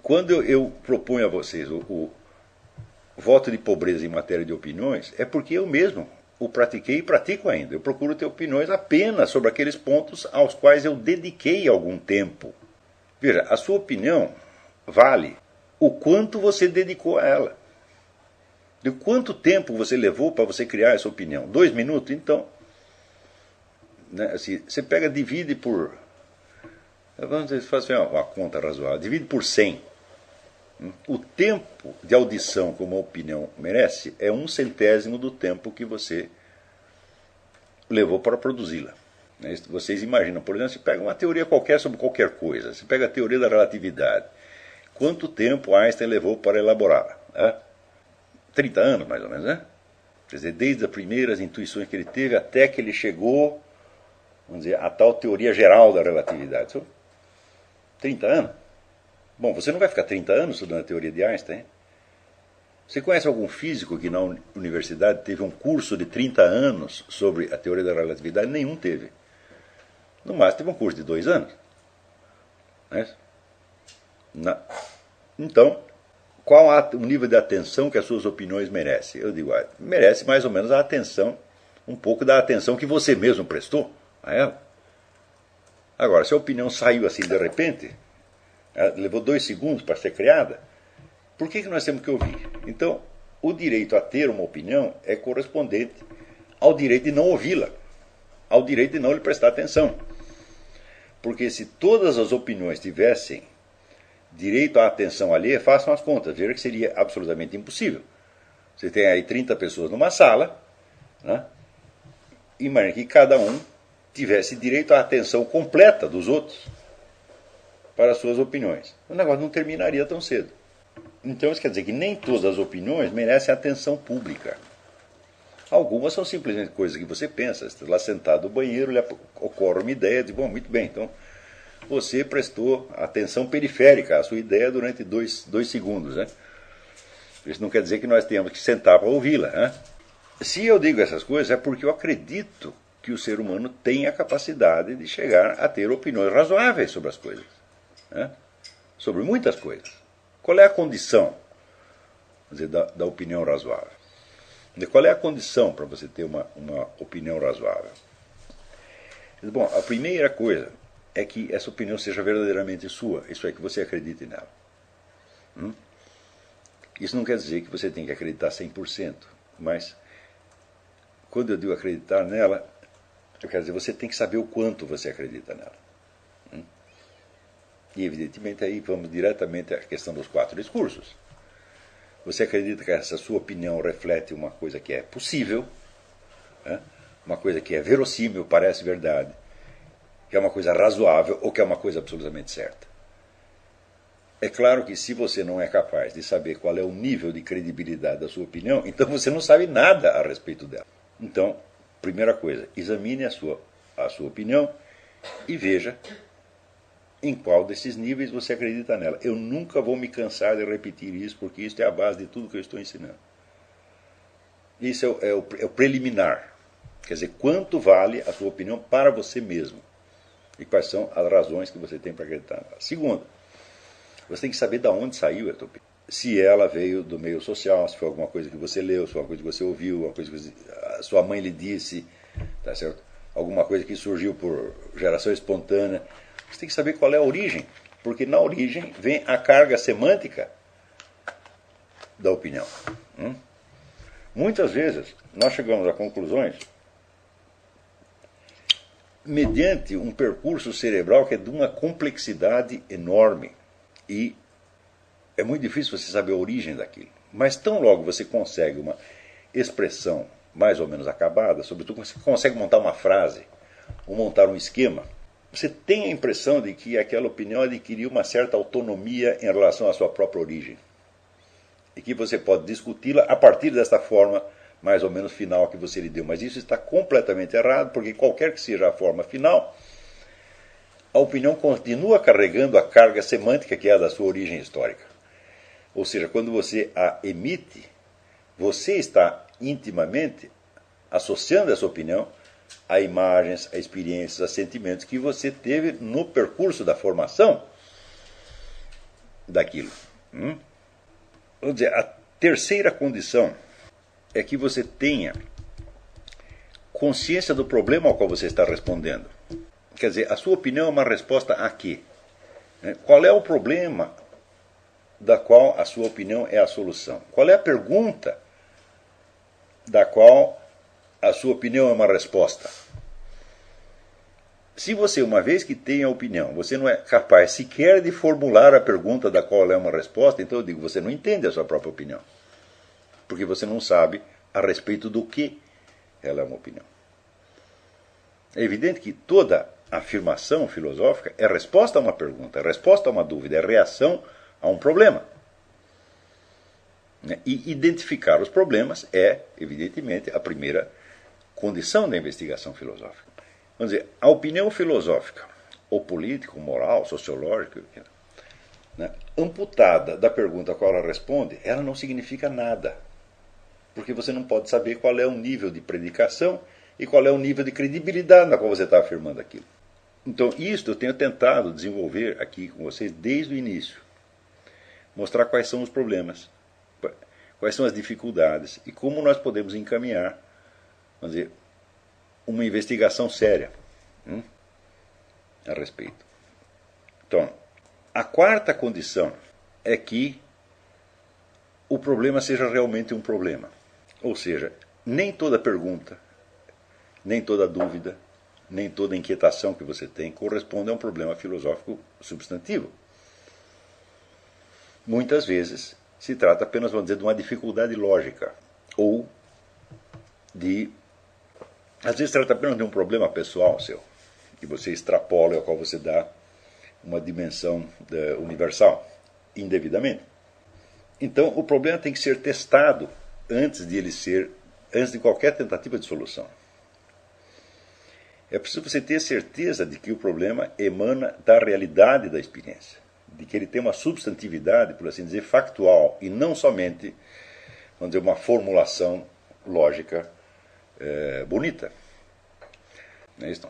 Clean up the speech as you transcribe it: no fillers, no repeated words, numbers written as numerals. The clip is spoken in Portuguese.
quando eu proponho a vocês o voto de pobreza em matéria de opiniões, é porque eu mesmo o pratiquei e pratico ainda. Eu procuro ter opiniões apenas sobre aqueles pontos aos quais eu dediquei algum tempo. Veja, a sua opinião vale o quanto você dedicou a ela. De quanto tempo você levou para você criar essa opinião? 2 minutos? Então, né, assim, você pega, divide por... Vamos fazer uma conta razoável. Divide por 100. O tempo de audição que uma opinião merece é 1/100º do tempo que você levou para produzi-la. Vocês imaginam, por exemplo, você pega uma teoria qualquer sobre qualquer coisa. Você pega a teoria da relatividade. Quanto tempo Einstein levou para elaborá-la? 30 anos, mais ou menos, né? Quer dizer, desde as primeiras intuições que ele teve até que ele chegou, vamos dizer, à tal teoria geral da relatividade. São 30 anos. Bom, você não vai ficar 30 anos estudando a teoria de Einstein. Você conhece algum físico que na universidade teve um curso de 30 anos sobre a teoria da relatividade? Nenhum teve. No máximo teve um curso de 2 anos. Então, qual o nível de atenção que as suas opiniões merecem? Eu digo, merece mais ou menos a atenção, um pouco da atenção que você mesmo prestou a ela. Agora, se a opinião saiu assim de repente, levou 2 segundos para ser criada, por que nós temos que ouvir? Então, o direito a ter uma opinião é correspondente ao direito de não ouvi-la, ao direito de não lhe prestar atenção. Porque se todas as opiniões tivessem direito à atenção alheia, façam as contas, veja que seria absolutamente impossível. Você tem aí 30 pessoas numa sala, né? Imagina que cada um tivesse direito à atenção completa dos outros para as suas opiniões. O negócio não terminaria tão cedo. Então isso quer dizer que nem todas as opiniões merecem atenção pública. Algumas são simplesmente coisas que você pensa. Você está lá sentado no banheiro, lhe ocorre uma ideia, diz, bom, muito bem, então você prestou atenção periférica à sua ideia durante 2 segundos. Né? Isso não quer dizer que nós tenhamos que sentar para ouvi-la. Né? Se eu digo essas coisas é porque eu acredito que o ser humano tem a capacidade de chegar a ter opiniões razoáveis sobre as coisas. Né? Sobre muitas coisas. Qual é a condição, vamos dizer, da opinião razoável? Qual é a condição para você ter uma opinião razoável? Bom, a primeira coisa é que essa opinião seja verdadeiramente sua, isso é, que você acredite nela. Isso não quer dizer que você tem que acreditar 100%, mas quando eu digo acreditar nela, eu quero dizer, você tem que saber o quanto você acredita nela. E evidentemente aí vamos diretamente à questão dos 4 discursos. Você acredita que essa sua opinião reflete uma coisa que é possível, né? Uma coisa que é verossímil, parece verdade, que é uma coisa razoável ou que é uma coisa absolutamente certa. É claro que se você não é capaz de saber qual é o nível de credibilidade da sua opinião, então você não sabe nada a respeito dela. Então, primeira coisa, examine a sua opinião e veja em qual desses níveis você acredita nela. Eu nunca vou me cansar de repetir isso, porque isso é a base de tudo que eu estou ensinando. Isso é o preliminar. Quer dizer, quanto vale a sua opinião para você mesmo. E quais são as razões que você tem para acreditar nela. Segundo, você tem que saber de onde saiu essa opinião. Se ela veio do meio social, se foi alguma coisa que você leu, se foi alguma coisa que você ouviu, alguma coisa que a sua mãe lhe disse, tá certo? Alguma coisa que surgiu por geração espontânea. Você tem que saber qual é a origem, porque na origem vem a carga semântica da opinião. Muitas vezes nós chegamos a conclusões mediante um percurso cerebral que é de uma complexidade enorme. E é muito difícil você saber a origem daquilo. Mas tão logo você consegue uma expressão mais ou menos acabada, sobretudo você consegue montar uma frase ou montar um esquema, você tem a impressão de que aquela opinião adquiriu uma certa autonomia em relação à sua própria origem. E que você pode discuti-la a partir desta forma mais ou menos final que você lhe deu. Mas isso está completamente errado, porque qualquer que seja a forma final, a opinião continua carregando a carga semântica que é a da sua origem histórica. Ou seja, quando você a emite, você está intimamente associando essa opinião a imagens, a experiências, a sentimentos que você teve no percurso da formação daquilo. Vamos dizer, a terceira condição é que você tenha consciência do problema ao qual você está respondendo. Quer dizer, a sua opinião é uma resposta a quê? Qual é o problema da qual a sua opinião é a solução? Qual é a pergunta da qual a sua opinião é uma resposta? Se você, uma vez que tem a opinião, você não é capaz sequer de formular a pergunta da qual é uma resposta, então eu digo, você não entende a sua própria opinião. Porque você não sabe a respeito do que ela é uma opinião. É evidente que toda afirmação filosófica é resposta a uma pergunta, é resposta a uma dúvida, é reação a um problema. E identificar os problemas é, evidentemente, a primeira condição da investigação filosófica. Vamos dizer, a opinião filosófica, ou política, ou moral, sociológica, amputada da pergunta a qual ela responde, ela não significa nada. Porque você não pode saber qual é o nível de predicação e qual é o nível de credibilidade na qual você está afirmando aquilo. Então, isto eu tenho tentado desenvolver aqui com vocês desde o início. Mostrar quais são os problemas, quais são as dificuldades e como nós podemos encaminhar, vamos dizer, uma investigação séria a respeito. Então, a quarta condição é que o problema seja realmente um problema. Ou seja, nem toda pergunta, nem toda dúvida, nem toda inquietação que você tem corresponde a um problema filosófico substantivo. Muitas vezes se trata apenas, vamos dizer, de uma dificuldade lógica, ou de... Às vezes trata apenas de um problema pessoal seu, que você extrapola e ao qual você dá uma dimensão universal, indevidamente. Então, o problema tem que ser testado antes de qualquer tentativa de solução. É preciso você ter certeza de que o problema emana da realidade da experiência, de que ele tem uma substantividade, por assim dizer, factual, e não somente, vamos dizer, uma formulação lógica bonita. Não é isso?